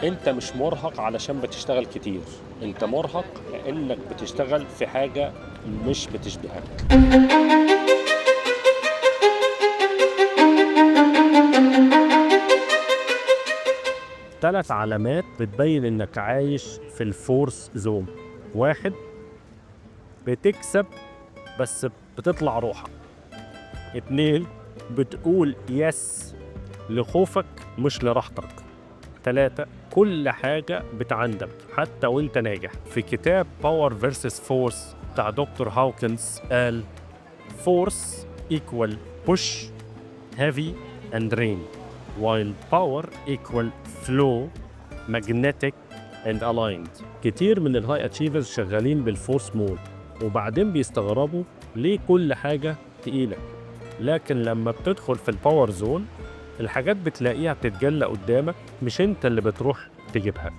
انت مش مرهق علشان بتشتغل كتير، انت مرهق لانك بتشتغل في حاجة مش بتشبهك. 3 علامات بتبين انك عايش في الفورس زون. 1، بتكسب بس بتطلع روحك. 2، بتقول يس لخوفك مش لراحتك. 3، كل حاجة بتعندم حتى وانت ناجح. في كتاب باور فيرسس فورس بتاع دكتور هاوكنز قال فورس equal push heavy and rain while power equal flow magnetic and aligned. كتير من الهاي اتشيفرز شغالين بالفورس مود وبعدين بيستغربوا ليه كل حاجة تقيلة، لكن لما بتدخل في الباور زون الحاجات بتلاقيها بتتجلى قدامك، مش انت اللي بتروح تجيبها.